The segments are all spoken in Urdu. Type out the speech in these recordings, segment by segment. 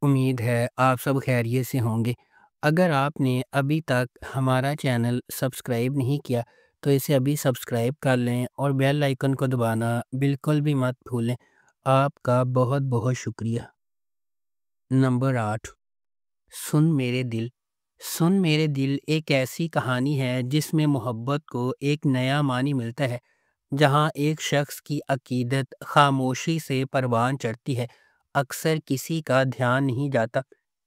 امید ہے آپ سب خیریت سے ہوں گے۔ اگر آپ نے ابھی تک ہمارا چینل سبسکرائب نہیں کیا تو اسے ابھی سبسکرائب کر لیں اور بیل آئیکن کو دبانا بالکل بھی مت بھولیں۔ آپ کا بہت بہت شکریہ۔ نمبر 8، سن میرے دل۔ سن میرے دل ایک ایسی کہانی ہے جس میں محبت کو ایک نیا معنی ملتا ہے، جہاں ایک شخص کی عقیدت خاموشی سے پروان چڑھتی ہے۔ اکثر کسی کا دھیان نہیں جاتا،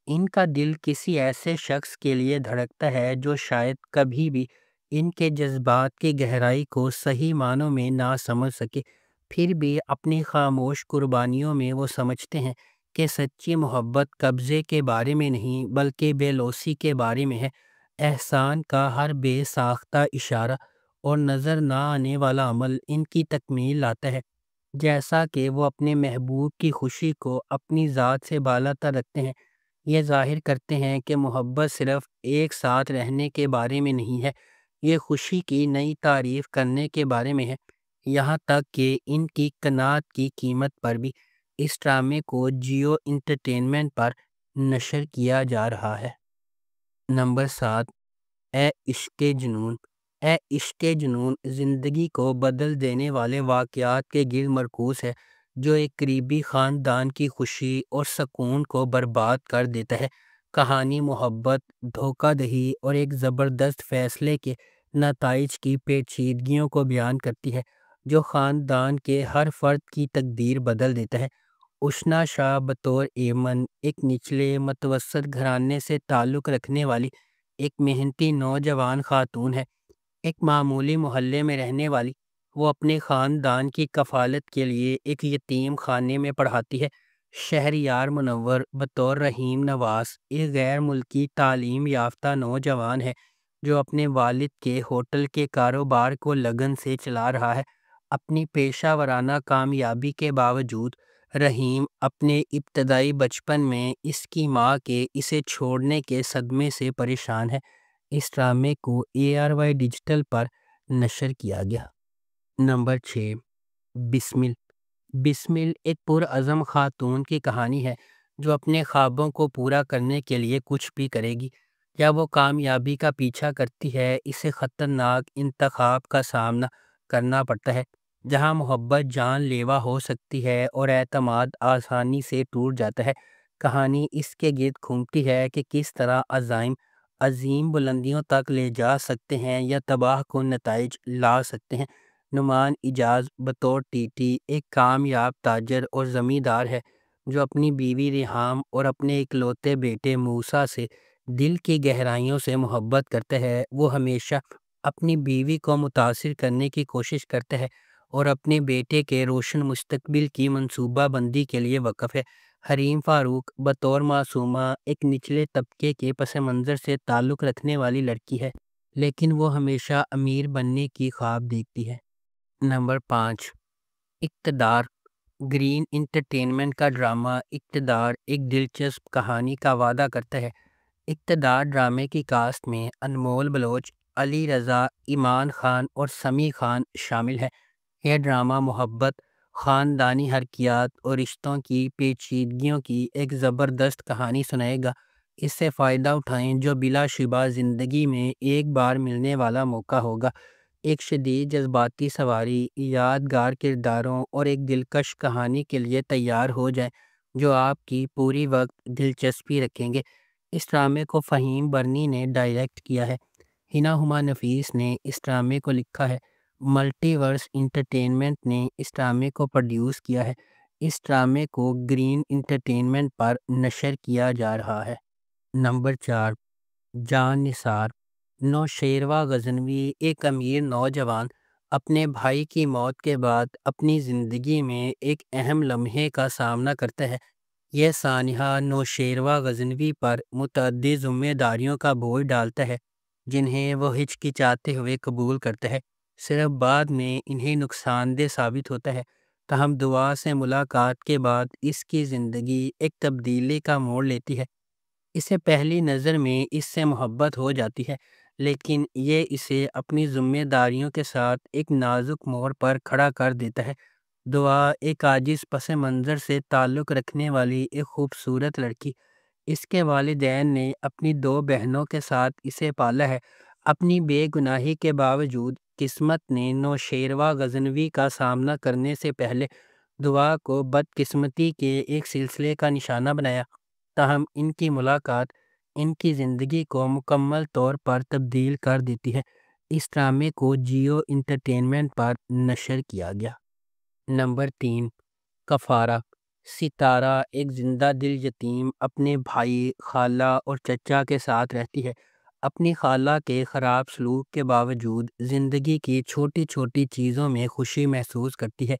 ان کا دل کسی ایسے شخص کے لیے دھڑکتا ہے جو شاید کبھی بھی ان کے جذبات کی گہرائی کو صحیح معنوں میں نہ سمجھ سکے، پھر بھی اپنی خاموش قربانیوں میں وہ سمجھتے ہیں کہ سچی محبت قبضے کے بارے میں نہیں بلکہ بے لوثی کے بارے میں ہے۔ احسان کا ہر بے ساختہ اشارہ اور نظر نہ آنے والا عمل ان کی تکمیل لاتا ہے، جیسا کہ وہ اپنے محبوب کی خوشی کو اپنی ذات سے بالاتر رکھتے ہیں۔ یہ ظاہر کرتے ہیں کہ محبت صرف ایک ساتھ رہنے کے بارے میں نہیں ہے، یہ خوشی کی نئی تعریف کرنے کے بارے میں ہے۔ یہاں تک کہ ان کی قناعت کی قیمت پر بھی اس ڈرامے کو جیو انٹرٹینمنٹ پر نشر کیا جا رہا ہے۔ نمبر 7، اے عشق جنون۔ اے عشق جنون زندگی کو بدل دینے والے واقعات کے گرد مرکوز ہے، جو ایک قریبی خاندان کی خوشی اور سکون کو برباد کر دیتا ہے۔ کہانی محبت، دھوکہ دہی اور ایک زبردست فیصلے کے نتائج کی پیچیدگیوں کو بیان کرتی ہے، جو خاندان کے ہر فرد کی تقدیر بدل دیتا ہے۔ اشنا شاہ بطور ایمن ایک نچلے متوسط گھرانے سے تعلق رکھنے والی ایک محنتی نوجوان خاتون ہے، ایک معمولی محلے میں رہنے والی۔ وہ اپنے خاندان کی کفالت کے لیے ایک یتیم خانے میں پڑھاتی ہے۔ شہریار منور بطور رحیم نواز ایک غیر ملکی تعلیم یافتہ نوجوان ہے، جو اپنے والد کے ہوٹل کے کاروبار کو لگن سے چلا رہا ہے۔ اپنی پیشہ ورانہ کامیابی کے باوجود رحیم اپنے ابتدائی بچپن میں اس کی ماں کے اسے چھوڑنے کے صدمے سے پریشان ہے۔ اس ڈرامے کو ARY ڈیجیٹل پر نشر کیا گیا۔ نمبر 6، بسمل۔ بسمل ایک پرعزم خاتون کی کہانی ہے جو اپنے خوابوں کو پورا کرنے کے لیے کچھ بھی کرے گی۔ جب وہ کامیابی کا پیچھا کرتی ہے، اسے خطرناک انتخاب کا سامنا کرنا پڑتا ہے، جہاں محبت جان لیوا ہو سکتی ہے اور اعتماد آسانی سے ٹوٹ جاتا ہے۔ کہانی اس کے گرد گھومتی ہے کہ کس طرح عزائم عظیم بلندیوں تک لے جا سکتے ہیں یا تباہ کن نتائج لا سکتے ہیں۔ نعمان اجاز بطور ٹی ایک کامیاب تاجر اور زمیندار ہے، جو اپنی بیوی ریحام اور اپنے اکلوتے بیٹے موسیٰ سے دل کی گہرائیوں سے محبت کرتا ہے۔ وہ ہمیشہ اپنی بیوی کو متاثر کرنے کی کوشش کرتا ہے اور اپنے بیٹے کے روشن مستقبل کی منصوبہ بندی کے لیے وقف ہے۔ حریم فاروق بطور معصومہ ایک نچلے طبقے کے پس منظر سے تعلق رکھنے والی لڑکی ہے، لیکن وہ ہمیشہ امیر بننے کی خواب دیکھتی ہے۔ نمبر 5، اقتدار۔ گرین انٹرٹینمنٹ کا ڈرامہ اقتدار ایک دلچسپ کہانی کا وعدہ کرتا ہے۔ اقتدار ڈرامے کی کاسٹ میں انمول بلوچ، علی رضا، ایمان خان اور سمیع خان شامل ہے۔ یہ ڈرامہ محبت، خاندانی حرکیات اور رشتوں کی پیچیدگیوں کی ایک زبردست کہانی سنائے گا۔ اس سے فائدہ اٹھائیں جو بلا شبہ زندگی میں ایک بار ملنے والا موقع ہوگا۔ ایک شدید جذباتی سواری، یادگار کرداروں اور ایک دلکش کہانی کے لیے تیار ہو جائیں جو آپ کی پوری وقت دلچسپی رکھیں گے۔ اس ڈرامے کو فہیم برنی نے ڈائریکٹ کیا ہے۔ ہنا ہما نفیس نے اس ڈرامے کو لکھا ہے۔ ملٹی ورس انٹرٹینمنٹ نے اس ڈرامے کو پروڈیوس کیا ہے۔ اس ڈرامے کو گرین انٹرٹینمنٹ پر نشر کیا جا رہا ہے۔ نمبر 4، جان نثار۔ نوشیروہ غزنوی ایک امیر نوجوان اپنے بھائی کی موت کے بعد اپنی زندگی میں ایک اہم لمحے کا سامنا کرتا ہے۔ یہ سانحہ نوشیروہ غزنوی پر متعدد ذمہ داریوں کا بوجھ ڈالتا ہے، جنہیں وہ ہچکچاتے ہوئے قبول کرتا ہے، صرف بعد میں انہیں نقصان دہ ثابت ہوتا ہے۔ تاہم دعا سے ملاقات کے بعد اس کی زندگی ایک تبدیلی کا موڑ لیتی ہے۔ اسے پہلی نظر میں اس سے محبت ہو جاتی ہے، لیکن یہ اسے اپنی ذمہ داریوں کے ساتھ ایک نازک موڑ پر کھڑا کر دیتا ہے۔ دعا ایک عاجز پس منظر سے تعلق رکھنے والی ایک خوبصورت لڑکی۔ اس کے والدین نے اپنی دو بہنوں کے ساتھ اسے پالا ہے۔ اپنی بے گناہی کے باوجود قسمت نے نوشیروہ غزنوی کا سامنا کرنے سے پہلے دعا کو بدقسمتی کے ایک سلسلے کا نشانہ بنایا۔ تاہم ان کی ملاقات ان کی زندگی کو مکمل طور پر تبدیل کر دیتی ہے۔ اس ڈرامے کو جیو انٹرٹینمنٹ پر نشر کیا گیا۔ نمبر 3، کفارہ۔ ستارہ ایک زندہ دل یتیم اپنے بھائی، خالہ اور چچا کے ساتھ رہتی ہے۔ اپنی خالہ کے خراب سلوک کے باوجود زندگی کی چھوٹی چھوٹی چیزوں میں خوشی محسوس کرتی ہے۔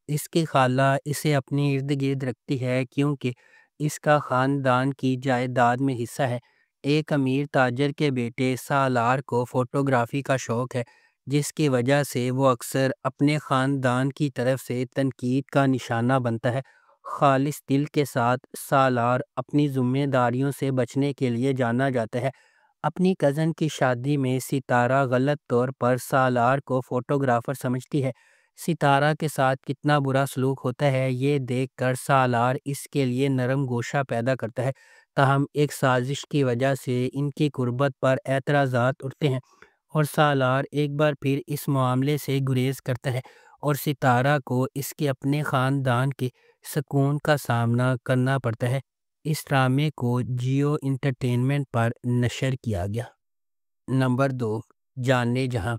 اس کی خالہ اسے اپنے ارد گرد رکھتی ہے کیونکہ اس کا خاندان کی جائیداد میں حصہ ہے۔ ایک امیر تاجر کے بیٹے سالار کو فوٹوگرافی کا شوق ہے، جس کی وجہ سے وہ اکثر اپنے خاندان کی طرف سے تنقید کا نشانہ بنتا ہے۔ خالص دل کے ساتھ سالار اپنی ذمہ داریوں سے بچنے کے لیے جانا جاتا ہے۔ اپنی کزن کی شادی میں ستارہ غلط طور پر سالار کو فوٹوگرافر سمجھتی ہے۔ ستارہ کے ساتھ کتنا برا سلوک ہوتا ہے یہ دیکھ کر سالار اس کے لیے نرم گوشہ پیدا کرتا ہے۔ تاہم ایک سازش کی وجہ سے ان کی قربت پر اعتراضات اٹھتے ہیں اور سالار ایک بار پھر اس معاملے سے گریز کرتا ہے اور ستارہ کو اس کے اپنے خاندان کے سکون کا سامنا کرنا پڑتا ہے۔ اس ڈرامے کو جیو انٹرٹینمنٹ پر نشر کیا گیا۔ نمبر 2، جانے جہاں۔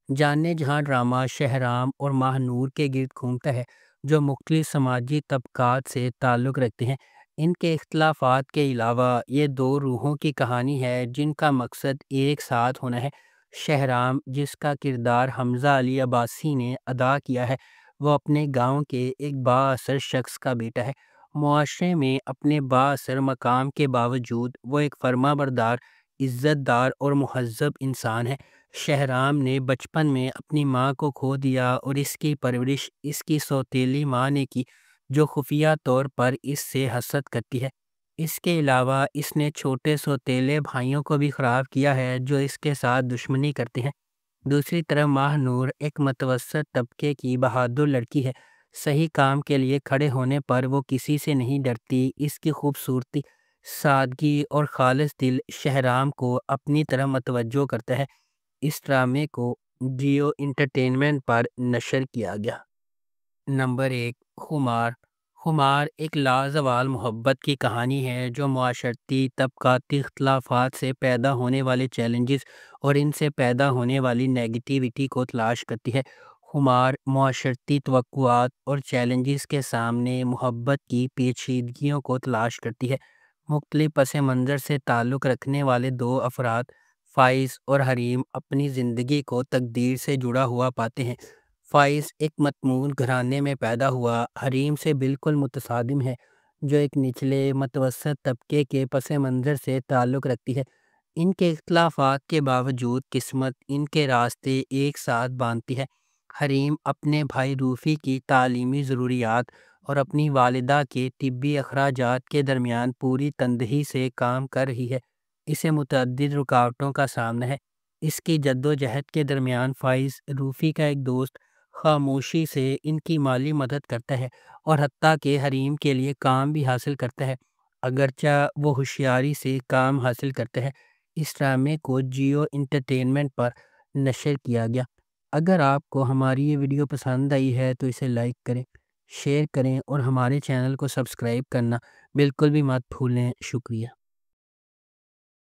جانے جہاں ڈرامہ شہرام اور ماہ نور کے گرد گھومتا ہے، جو مختلف سماجی طبقات سے تعلق رکھتے ہیں۔ ان کے اختلافات کے علاوہ یہ دو روحوں کی کہانی ہے جن کا مقصد ایک ساتھ ہونا ہے۔ شہرام، جس کا کردار حمزہ علی عباسی نے ادا کیا ہے، وہ اپنے گاؤں کے ایک بااثر شخص کا بیٹا ہے۔ معاشرے میں اپنے بااثر مقام کے باوجود وہ ایک فرما بردار، عزت دار اور مہذب انسان ہے۔ شہرام نے بچپن میں اپنی ماں کو کھو دیا اور اس کی پرورش اس کی سوتیلی ماں نے کی، جو خفیہ طور پر اس سے حسد کرتی ہے۔ اس کے علاوہ اس نے چھوٹے سوتیلے بھائیوں کو بھی خراب کیا ہے جو اس کے ساتھ دشمنی کرتے ہیں۔ دوسری طرف ماہ نور ایک متوسط طبقے کی بہادر لڑکی ہے۔ صحیح کام کے لیے کھڑے ہونے پر وہ کسی سے نہیں ڈرتی۔ اس کی خوبصورتی، سادگی اور خالص دل شہرام کو اپنی طرح متوجہ کرتا ہے۔ اس ڈرامے کو جیو انٹرٹینمنٹ پر نشر کیا گیا۔ نمبر 1، خمار۔ خمار ایک لازوال محبت کی کہانی ہے جو معاشرتی طبقاتی اختلافات سے پیدا ہونے والے چیلنجز اور ان سے پیدا ہونے والی نیگیٹیوٹی کو تلاش کرتی ہے۔ خمار معاشرتی توقعات اور چیلنجز کے سامنے محبت کی پیچیدگیوں کو تلاش کرتی ہے۔ مختلف پس منظر سے تعلق رکھنے والے دو افراد، فائز اور حریم، اپنی زندگی کو تقدیر سے جڑا ہوا پاتے ہیں۔ فائز ایک متمول گھرانے میں پیدا ہوا حریم سے بالکل متصادم ہے، جو ایک نچلے متوسط طبقے کے پس منظر سے تعلق رکھتی ہے۔ ان کے اختلافات کے باوجود قسمت ان کے راستے ایک ساتھ باندھتی ہے۔ حریم اپنے بھائی روفی کی تعلیمی ضروریات اور اپنی والدہ کے طبی اخراجات کے درمیان پوری تندہی سے کام کر رہی ہے۔ اسے متعدد رکاوٹوں کا سامنا ہے۔ اس کی جدوجہد کے درمیان فائز، روفی کا ایک دوست، خاموشی سے ان کی مالی مدد کرتا ہے اور حتیٰ کہ حریم کے لیے کام بھی حاصل کرتا ہے، اگرچہ وہ ہوشیاری سے کام حاصل کرتا ہے۔ اس ڈرامے کو جیو انٹرٹینمنٹ پر نشر کیا گیا۔ اگر آپ کو ہماری یہ ویڈیو پسند آئی ہے تو اسے لائک کریں، شیئر کریں اور ہمارے چینل کو سبسکرائب کرنا بالکل بھی مت بھولیں۔ شکریہ۔